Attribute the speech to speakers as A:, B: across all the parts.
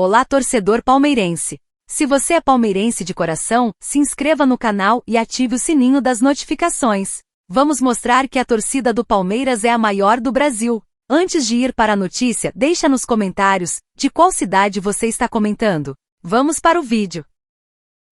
A: Olá, torcedor palmeirense! Se você é palmeirense de coração, se inscreva no canal e ative o sininho das notificações. Vamos mostrar que a torcida do Palmeiras é a maior do Brasil. Antes de ir para a notícia, deixa nos comentários de qual cidade você está comentando. Vamos para o vídeo.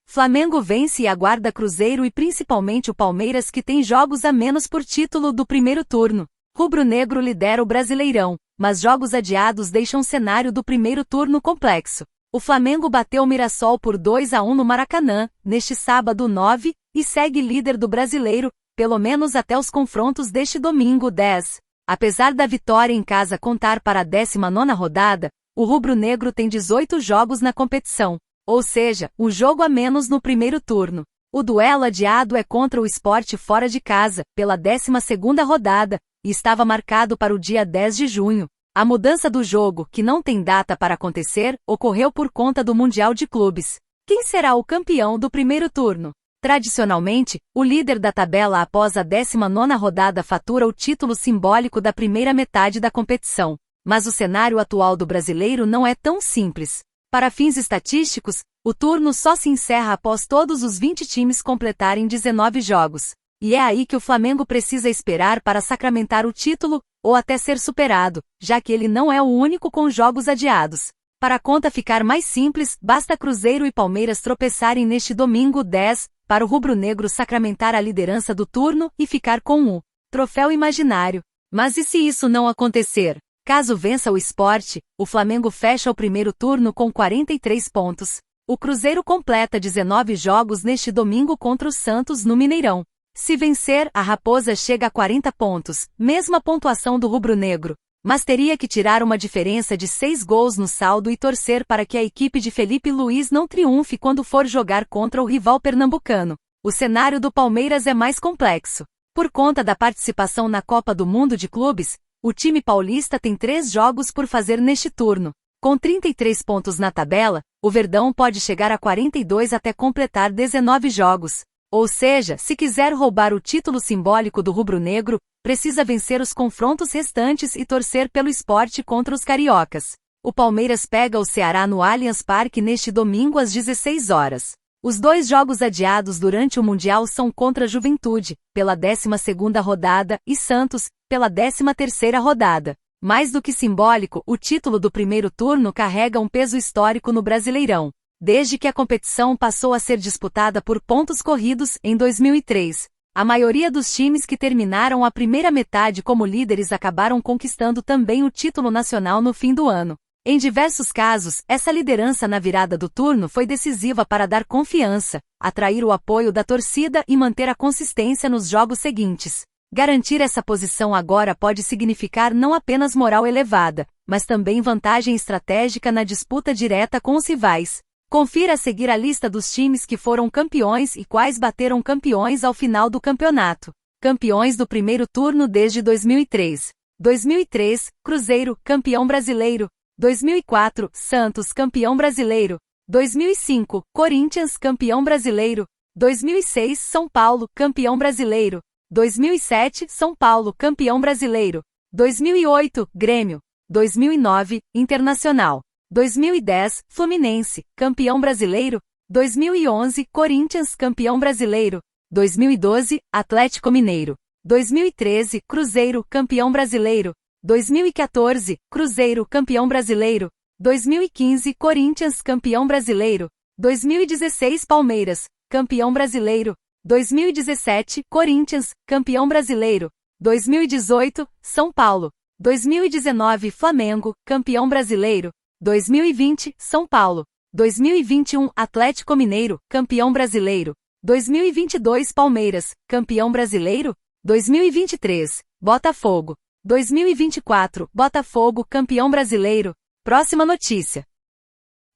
A: Flamengo vence e aguarda Cruzeiro e principalmente o Palmeiras, que tem jogos a menos por título do primeiro turno. Rubro-negro lidera o Brasileirão, mas jogos adiados deixam o cenário do primeiro turno complexo. O Flamengo bateu o Mirassol por 2-1 no Maracanã, neste sábado 9, e segue líder do Brasileiro, pelo menos até os confrontos deste domingo 10. Apesar da vitória em casa contar para a 19ª rodada, o rubro-negro tem 18 jogos na competição, ou seja, um jogo a menos no primeiro turno. O duelo adiado é contra o Sport fora de casa, pela 12ª rodada, e estava marcado para o dia 10 de junho. A mudança do jogo, que não tem data para acontecer, ocorreu por conta do Mundial de Clubes. Quem será o campeão do primeiro turno? Tradicionalmente, o líder da tabela após a 19ª rodada fatura o título simbólico da primeira metade da competição. Mas o cenário atual do brasileiro não é tão simples. Para fins estatísticos, o turno só se encerra após todos os 20 times completarem 19 jogos. E é aí que o Flamengo precisa esperar para sacramentar o título, ou até ser superado, já que ele não é o único com jogos adiados. Para a conta ficar mais simples, basta Cruzeiro e Palmeiras tropeçarem neste domingo 10, para o rubro-negro sacramentar a liderança do turno e ficar com o troféu imaginário. Mas e se isso não acontecer? Caso vença o Sport, o Flamengo fecha o primeiro turno com 43 pontos. O Cruzeiro completa 19 jogos neste domingo contra o Santos no Mineirão. Se vencer, a Raposa chega a 40 pontos, mesma pontuação do rubro-negro, mas teria que tirar uma diferença de 6 gols no saldo e torcer para que a equipe de Felipe Luiz não triunfe quando for jogar contra o rival pernambucano. O cenário do Palmeiras é mais complexo. Por conta da participação na Copa do Mundo de Clubes, o time paulista tem 3 jogos por fazer neste turno. Com 33 pontos na tabela, o Verdão pode chegar a 42 até completar 19 jogos. Ou seja, se quiser roubar o título simbólico do rubro-negro, precisa vencer os confrontos restantes e torcer pelo Sport contra os cariocas. O Palmeiras pega o Ceará no Allianz Parque neste domingo às 16 horas. Os 2 jogos adiados durante o Mundial são contra Juventude, pela 12ª rodada, e Santos, pela 13ª rodada. Mais do que simbólico, o título do primeiro turno carrega um peso histórico no Brasileirão. Desde que a competição passou a ser disputada por pontos corridos em 2003, a maioria dos times que terminaram a primeira metade como líderes acabaram conquistando também o título nacional no fim do ano. Em diversos casos, essa liderança na virada do turno foi decisiva para dar confiança, atrair o apoio da torcida e manter a consistência nos jogos seguintes. Garantir essa posição agora pode significar não apenas moral elevada, mas também vantagem estratégica na disputa direta com os rivais. Confira a seguir a lista dos times que foram campeões e quais bateram campeões ao final do campeonato. Campeões do primeiro turno desde 2003. 2003, Cruzeiro, campeão brasileiro. 2004, Santos, campeão brasileiro. 2005, Corinthians, campeão brasileiro. 2006, São Paulo, campeão brasileiro. 2007, São Paulo, campeão brasileiro. 2008, Grêmio. 2009, Internacional. 2010, Fluminense, campeão brasileiro. 2011, Corinthians, campeão brasileiro. 2012, Atlético Mineiro. 2013, Cruzeiro, campeão brasileiro. 2014, Cruzeiro, campeão brasileiro. 2015, Corinthians, campeão brasileiro. 2016, Palmeiras, campeão brasileiro. 2017, Corinthians, campeão brasileiro. 2018, São Paulo. 2019, Flamengo, campeão brasileiro. 2020, São Paulo. 2021, Atlético Mineiro, campeão brasileiro. 2022, Palmeiras, campeão brasileiro. 2023, Botafogo. 2024, Botafogo, campeão brasileiro. Próxima notícia.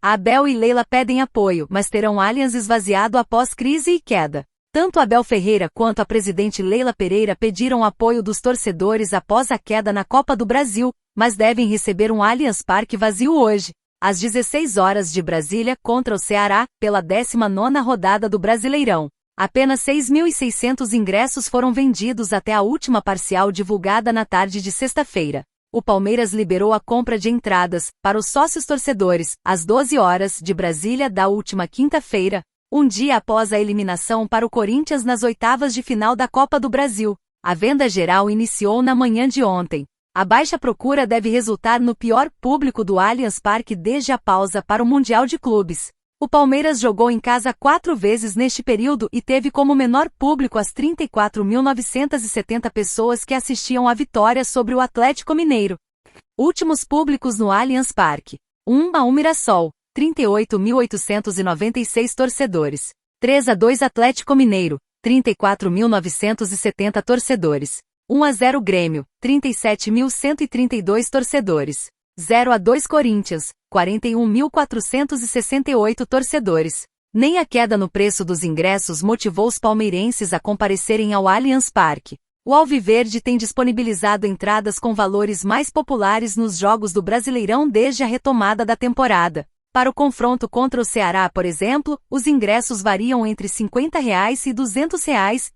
A: Abel e Leila pedem apoio, mas terão Allianz esvaziado após crise e queda. Tanto Abel Ferreira quanto a presidente Leila Pereira pediram apoio dos torcedores após a queda na Copa do Brasil, mas devem receber um Allianz Parque vazio hoje, às 16 horas de Brasília, contra o Ceará, pela 19ª rodada do Brasileirão. Apenas 6.600 ingressos foram vendidos até a última parcial divulgada na tarde de sexta-feira. o Palmeiras liberou a compra de entradas para os sócios torcedores, às 12 horas de Brasília da última quinta-feira, um dia após a eliminação para o Corinthians nas oitavas de final da Copa do Brasil. A venda geral iniciou na manhã de ontem. A baixa procura deve resultar no pior público do Allianz Parque desde a pausa para o Mundial de Clubes. O Palmeiras jogou em casa 4 vezes neste período e teve como menor público as 34.970 pessoas que assistiam à vitória sobre o Atlético Mineiro. Últimos públicos no Allianz Parque. 1-1 Mirassol, 38.896 torcedores. 3-2 Atlético Mineiro, 34.970 torcedores. 1-0 Grêmio, 37.132 torcedores. 0-2 Corinthians, 41.468 torcedores. Nem a queda no preço dos ingressos motivou os palmeirenses a comparecerem ao Allianz Parque. O Alviverde tem disponibilizado entradas com valores mais populares nos jogos do Brasileirão desde a retomada da temporada. Para o confronto contra o Ceará, por exemplo, os ingressos variam entre R$ 50 e R$ 200,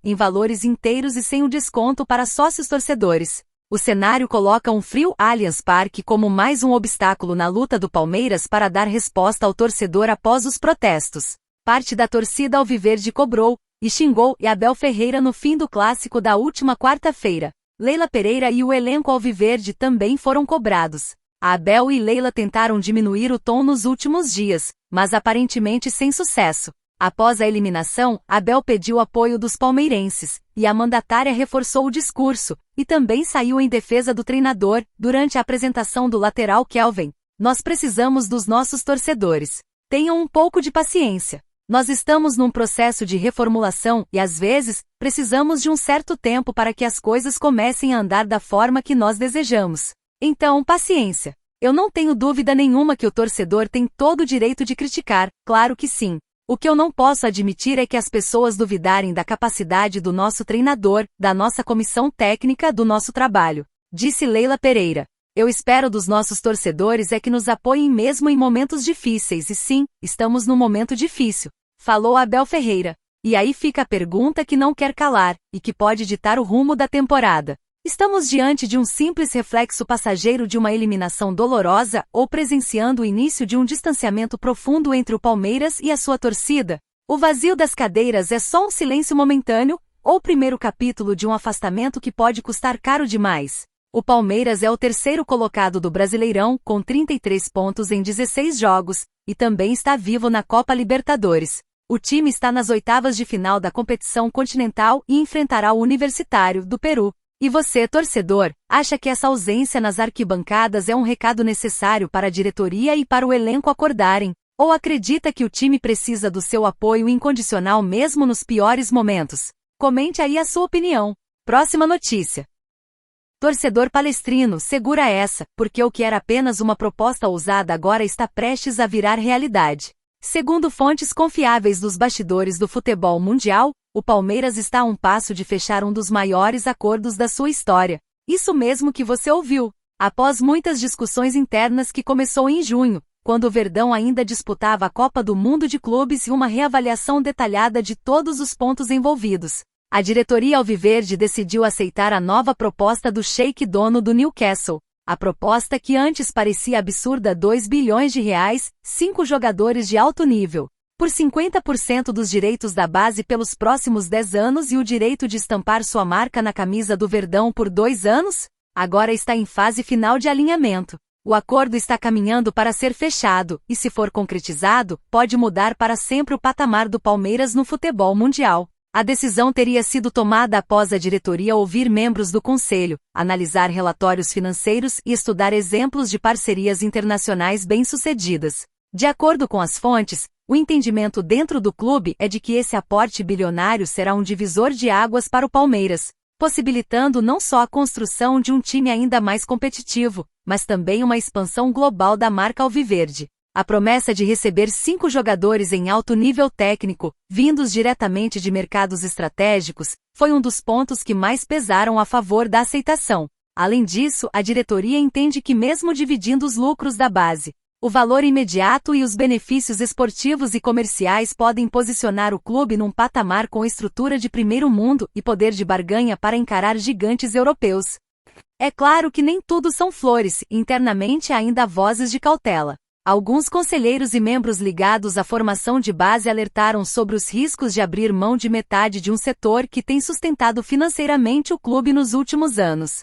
A: em valores inteiros e sem o desconto para sócios torcedores. O cenário coloca um frio Allianz Parque como mais um obstáculo na luta do Palmeiras para dar resposta ao torcedor após os protestos. Parte da torcida alviverde cobrou e xingou Abel Ferreira no fim do clássico da última quarta-feira. Leila Pereira e o elenco alviverde também foram cobrados. Abel e Leila tentaram diminuir o tom nos últimos dias, mas aparentemente sem sucesso. Após a eliminação, Abel pediu apoio dos palmeirenses, e a mandatária reforçou o discurso, e também saiu em defesa do treinador, durante a apresentação do lateral Kelvin. Nós precisamos dos nossos torcedores. Tenham um pouco de paciência. Nós estamos num processo de reformulação e, às vezes, precisamos de um certo tempo para que as coisas comecem a andar da forma que nós desejamos. Então, paciência. Eu não tenho dúvida nenhuma que o torcedor tem todo o direito de criticar, claro que sim. O que eu não posso admitir é que as pessoas duvidarem da capacidade do nosso treinador, da nossa comissão técnica, do nosso trabalho, disse Leila Pereira. Eu espero dos nossos torcedores é que nos apoiem mesmo em momentos difíceis e sim, estamos num momento difícil, falou Abel Ferreira. E aí fica a pergunta que não quer calar, e que pode ditar o rumo da temporada. Estamos diante de um simples reflexo passageiro de uma eliminação dolorosa ou presenciando o início de um distanciamento profundo entre o Palmeiras e a sua torcida? O vazio das cadeiras é só um silêncio momentâneo, ou o primeiro capítulo de um afastamento que pode custar caro demais? O Palmeiras é o terceiro colocado do Brasileirão, com 33 pontos em 16 jogos, e também está vivo na Copa Libertadores. O time está nas oitavas de final da competição continental e enfrentará o Universitário do Peru. E você, torcedor, acha que essa ausência nas arquibancadas é um recado necessário para a diretoria e para o elenco acordarem? Ou acredita que o time precisa do seu apoio incondicional mesmo nos piores momentos? Comente aí a sua opinião. Próxima notícia. Torcedor palestrino, segura essa, porque o que era apenas uma proposta ousada agora está prestes a virar realidade. Segundo fontes confiáveis dos bastidores do futebol mundial, o Palmeiras está a um passo de fechar um dos maiores acordos da sua história. Isso mesmo que você ouviu. Após muitas discussões internas que começou em junho, quando o Verdão ainda disputava a Copa do Mundo de Clubes e uma reavaliação detalhada de todos os pontos envolvidos, a diretoria alviverde decidiu aceitar a nova proposta do Sheik dono do Newcastle. A proposta que antes parecia absurda, R$2 bilhões, 5 jogadores de alto nível, por 50% dos direitos da base pelos próximos 10 anos e o direito de estampar sua marca na camisa do Verdão por 2 anos, agora está em fase final de alinhamento. O acordo está caminhando para ser fechado, e se for concretizado, pode mudar para sempre o patamar do Palmeiras no futebol mundial. A decisão teria sido tomada após a diretoria ouvir membros do conselho, analisar relatórios financeiros e estudar exemplos de parcerias internacionais bem-sucedidas. De acordo com as fontes, o entendimento dentro do clube é de que esse aporte bilionário será um divisor de águas para o Palmeiras, possibilitando não só a construção de um time ainda mais competitivo, mas também uma expansão global da marca alviverde. A promessa de receber 5 jogadores em alto nível técnico, vindos diretamente de mercados estratégicos, foi um dos pontos que mais pesaram a favor da aceitação. Além disso, a diretoria entende que mesmo dividindo os lucros da base, o valor imediato e os benefícios esportivos e comerciais podem posicionar o clube num patamar com estrutura de primeiro mundo e poder de barganha para encarar gigantes europeus. É claro que nem tudo são flores, internamente ainda há vozes de cautela. Alguns conselheiros e membros ligados à formação de base alertaram sobre os riscos de abrir mão de metade de um setor que tem sustentado financeiramente o clube nos últimos anos.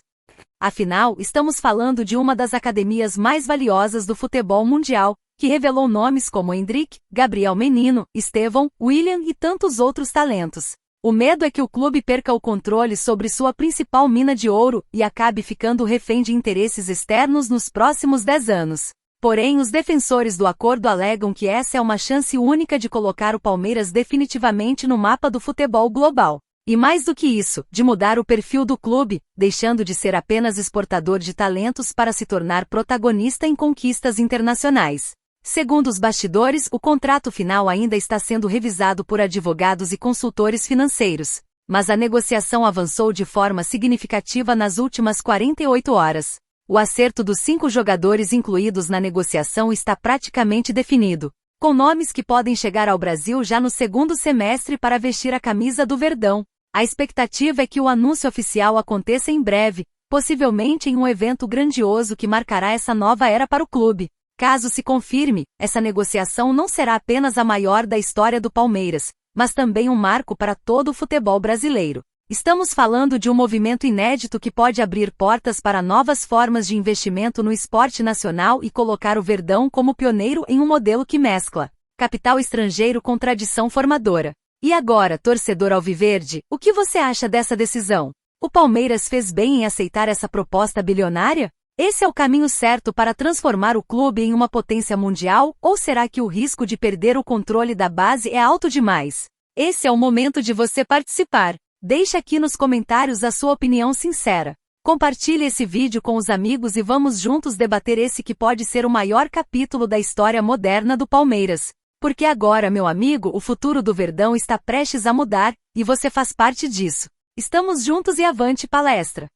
A: Afinal, estamos falando de uma das academias mais valiosas do futebol mundial, que revelou nomes como Endrick, Gabriel Menino, Estevão, William e tantos outros talentos. O medo é que o clube perca o controle sobre sua principal mina de ouro e acabe ficando refém de interesses externos nos próximos 10 anos. Porém, os defensores do acordo alegam que essa é uma chance única de colocar o Palmeiras definitivamente no mapa do futebol global. E mais do que isso, de mudar o perfil do clube, deixando de ser apenas exportador de talentos para se tornar protagonista em conquistas internacionais. Segundo os bastidores, o contrato final ainda está sendo revisado por advogados e consultores financeiros, mas a negociação avançou de forma significativa nas últimas 48 horas. O acerto dos 5 jogadores incluídos na negociação está praticamente definido, com nomes que podem chegar ao Brasil já no segundo semestre para vestir a camisa do Verdão. A expectativa é que o anúncio oficial aconteça em breve, possivelmente em um evento grandioso que marcará essa nova era para o clube. Caso se confirme, essa negociação não será apenas a maior da história do Palmeiras, mas também um marco para todo o futebol brasileiro. Estamos falando de um movimento inédito que pode abrir portas para novas formas de investimento no esporte nacional e colocar o Verdão como pioneiro em um modelo que mescla capital estrangeiro com tradição formadora. E agora, torcedor alviverde, o que você acha dessa decisão? O Palmeiras fez bem em aceitar essa proposta bilionária? Esse é o caminho certo para transformar o clube em uma potência mundial, ou será que o risco de perder o controle da base é alto demais? Esse é o momento de você participar. Deixe aqui nos comentários a sua opinião sincera. Compartilhe esse vídeo com os amigos e vamos juntos debater esse que pode ser o maior capítulo da história moderna do Palmeiras. Porque agora, meu amigo, o futuro do Verdão está prestes a mudar, e você faz parte disso. Estamos juntos e avante palestra!